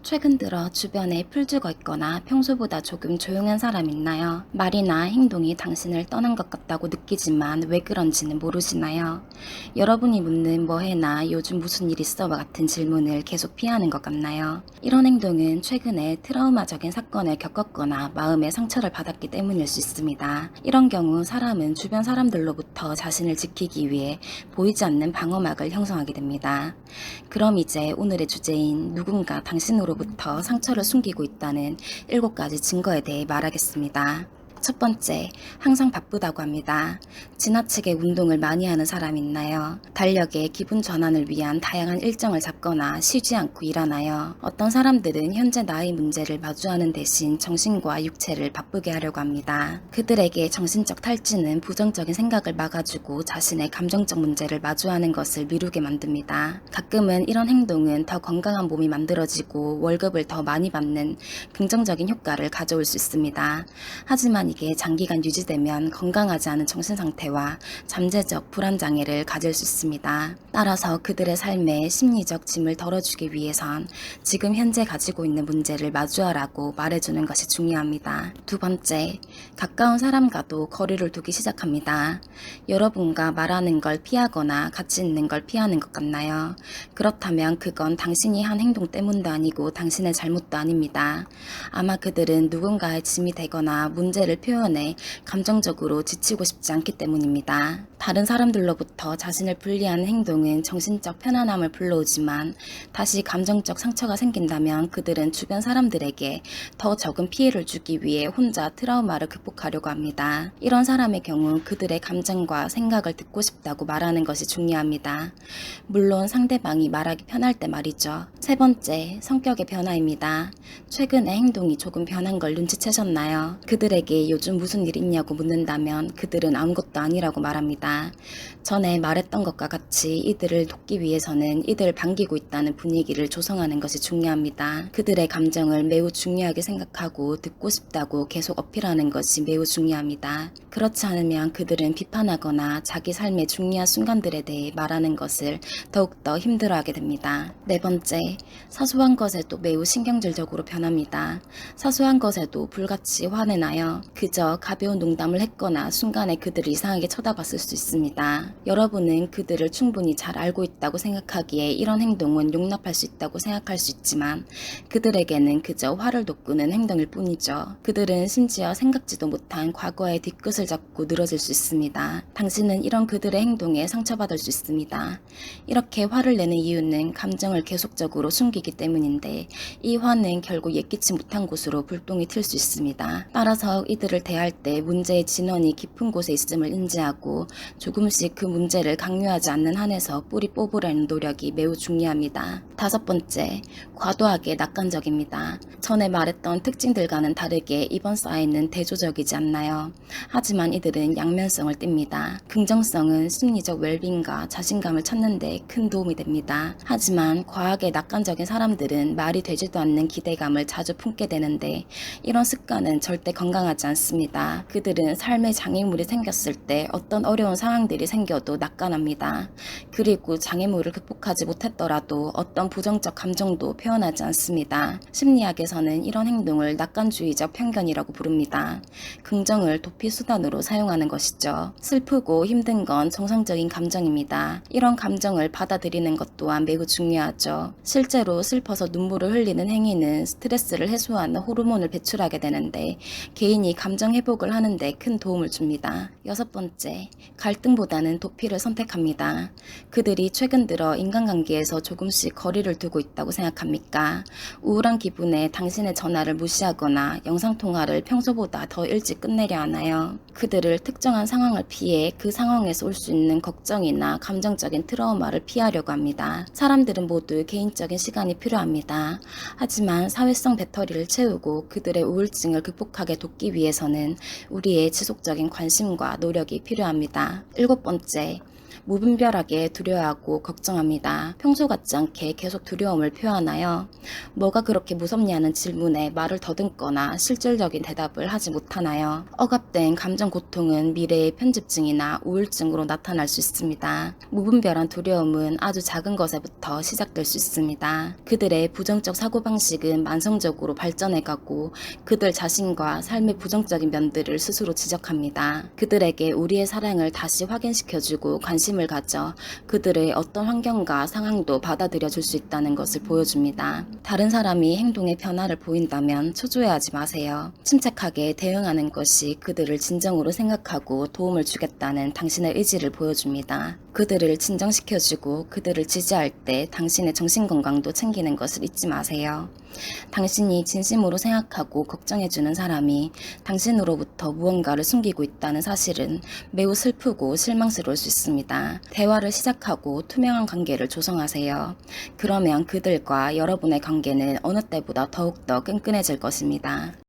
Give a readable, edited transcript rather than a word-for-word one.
최근 들어 주변에 풀 죽어 있거나 평소보다 조금 조용한 사람 있나요? 말이나 행동이 당신을 떠난 것 같다고 느끼지만 왜 그런지는 모르시나요? 여러분이 묻는 뭐 해나 요즘 무슨 일 있어와 같은 질문을 계속 피하는 것 같나요? 이런 행동은 최근에 트라우마적인 사건을 겪었거나 마음의 상처를 받았기 때문일 수 있습니다. 이런 경우 사람은 주변 사람들로부터 자신을 지키기 위해 보이지 않는 방어막을 형성하게 됩니다. 그럼 이제 오늘의 주제인 누군가 당신으로부터 상처를 숨기고 있다는 7가지 증거에 대해 말하겠습니다. 첫 번째, 항상 바쁘다고 합니다. 지나치게 운동을 많이 하는 사람 있나요? 달력에 기분 전환을 위한 다양한 일정을 잡거나 쉬지 않고 일하나요? 어떤 사람들은 현재 나의 문제를 마주하는 대신 정신과 육체를 바쁘게 하려고 합니다. 그들에게 정신적 탈진은 부정적인 생각을 막아주고 자신의 감정적 문제를 마주하는 것을 미루게 만듭니다. 가끔은 이런 행동은 더 건강한 몸이 만들어지고 월급을 더 많이 받는 긍정적인 효과를 가져올 수 있습니다. 하지만 이게 장기간 유지되면 건강하지 않은 정신 상태와 잠재적 불안 장애를 가질 수 있습니다. 따라서 그들의 삶에 심리적 짐을 덜어주기 위해선 지금 현재 가지고 있는 문제를 마주하라고 말해주는 것이 중요합니다. 두 번째, 가까운 사람과도 거리를 두기 시작합니다. 여러분과 말하는 걸 피하거나 같이 있는 걸 피하는 것 같나요? 그렇다면 그건 당신이 한 행동 때문도 아니고 당신의 잘못도 아닙니다. 아마 그들은 누군가의 짐이 되거나 문제를 표현해 감정적으로 지치고 싶지 않기 때문입니다. 다른 사람들로부터 자신을 분리하는 행동은 정신적 편안함을 불러오지만 다시 감정적 상처가 생긴다면 그들은 주변 사람들에게 더 적은 피해를 주기 위해 혼자 트라우마를 극복하려고 합니다. 이런 사람의 경우 그들의 감정과 생각을 듣고 싶다고 말하는 것이 중요합니다. 물론 상대방이 말하기 편할 때 말이죠. 세 번째, 성격의 변화입니다. 최근에 행동이 조금 변한 걸 눈치채셨나요? 그들에게 요즘 무슨 일 있냐고 묻는다면 그들은 아무것도 아니라고 말합니다. 전에 말했던 것과 같이 이들을 돕기 위해서는 이들을 반기고 있다는 분위기를 조성하는 것이 중요합니다. 그들의 감정을 매우 중요하게 생각하고 듣고 싶다고 계속 어필하는 것이 매우 중요합니다. 그렇지 않으면 그들은 비판하거나 자기 삶의 중요한 순간들에 대해 말하는 것을 더욱더 힘들어하게 됩니다. 네 번째, 사소한 것에도 매우 신경질적으로 변합니다. 사소한 것에도 불같이 화내나요? 그저 가벼운 농담을 했거나 순간에 그들을 이상하게 쳐다봤을 수 있습니다. 여러분은 그들을 충분히 잘 알고 있다고 생각하기에 이런 행동은 용납할 수 있다고 생각할 수 있지만 그들에게는 그저 화를 돋구는 행동일 뿐이죠. 그들은 심지어 생각지도 못한 과거의 뒤끝을 잡고 늘어질 수 있습니다. 당신은 이런 그들의 행동에 상처받을 수 있습니다. 이렇게 화를 내는 이유는 감정을 계속적으로 숨기기 때문인데 이 화는 결국 예기치 못한 곳으로 불똥이 튈 수 있습니다. 따라서 이들을 대할 때 문제의 진원이 깊은 곳에 있음을 인지하고 조금씩 그 문제를 강요하지 않는 한에서 뿌리 뽑으려는 노력이 매우 중요합니다. 다섯 번째, 과도하게 낙관적입니다. 전에 말했던 특징들과는 다르게 이번 사인은 대조적이지 않나요? 하지만 이들은 양면성을 띱니다. 긍정성은 심리적 웰빙과 자신감을 찾는 데 큰 도움이 됩니다. 하지만 과하게 낙관적인 사람들은 말이 되지도 않는 기대감을 자주 품게 되는데 이런 습관은 절대 건강하지 않습니다. 그들은 삶에 장애물이 생겼을 때 어떤 어려운 상황들이 생겨도 낙관합니다. 그리고 장애물을 극복하지 못했더라도 어떤 부정적 감정도 표현하지 않습니다. 심리학에서는 이런 행동을 낙관주의적 편견이라고 부릅니다. 긍정을 도피 수단으로 사용하는 것이죠. 슬프고 힘든 건 정상적인 감정입니다. 이런 감정을 받아들이는 것 또한 매우 중요하죠. 실제로 슬퍼서 눈물을 흘리는 행위는 스트레스를 해소하는 호르몬을 배출하게 되는데 개인이 감정 회복을 하는 데 큰 도움을 줍니다. 여섯 번째, 갈등보다는 도피를 선택합니다. 그들이 최근 들어 인간관계에서 조금씩 거리를 두고 있다고 생각합니까? 우울한 기분에 당신의 전화를 무시하거나 영상통화를 평소보다 더 일찍 끝내려 하나요? 그들을 특정한 상황을 피해 그 상황에서 올 수 있는 걱정이나 감정적인 트라우마를 피하려고 합니다. 사람들은 모두 개인적인 시간이 필요합니다. 하지만 사회성 배터리를 채우고 그들의 우울증을 극복하게 돕기 위해서는 우리의 지속적인 관심과 노력이 필요합니다. 일곱 번째, 무분별하게 두려워하고 걱정합니다. 평소 같지 않게 계속 두려움을 표현하여 뭐가 그렇게 무섭냐는 질문에 말을 더듬거나 실질적인 대답을 하지 못하나요? 억압된 감정 고통은 미래의 편집증이나 우울증으로 나타날 수 있습니다. 무분별한 두려움은 아주 작은 것에부터 시작될 수 있습니다. 그들의 부정적 사고방식은 만성적으로 발전해가고 그들 자신과 삶의 부정적인 면들을 스스로 지적합니다. 그들에게 우리의 사랑을 다시 확인시켜주고 관심을 가져 그들의 어떤 환경과 상황도 받아들여 줄 수 있다는 것을 보여줍니다. 다른 사람이 행동의 변화를 보인다면 초조해하지 마세요. 침착하게 대응하는 것이 그들을 진정으로 생각하고 도움을 주겠다는 당신의 의지를 보여줍니다. 그들을 진정시켜주고 그들을 지지할 때 당신의 정신건강도 챙기는 것을 잊지 마세요. 당신이 진심으로 생각하고 걱정해주는 사람이 당신으로부터 무언가를 숨기고 있다는 사실은 매우 슬프고 실망스러울 수 있습니다. 대화를 시작하고 투명한 관계를 조성하세요. 그러면 그들과 여러분의 관계는 어느 때보다 더욱더 끈끈해질 것입니다.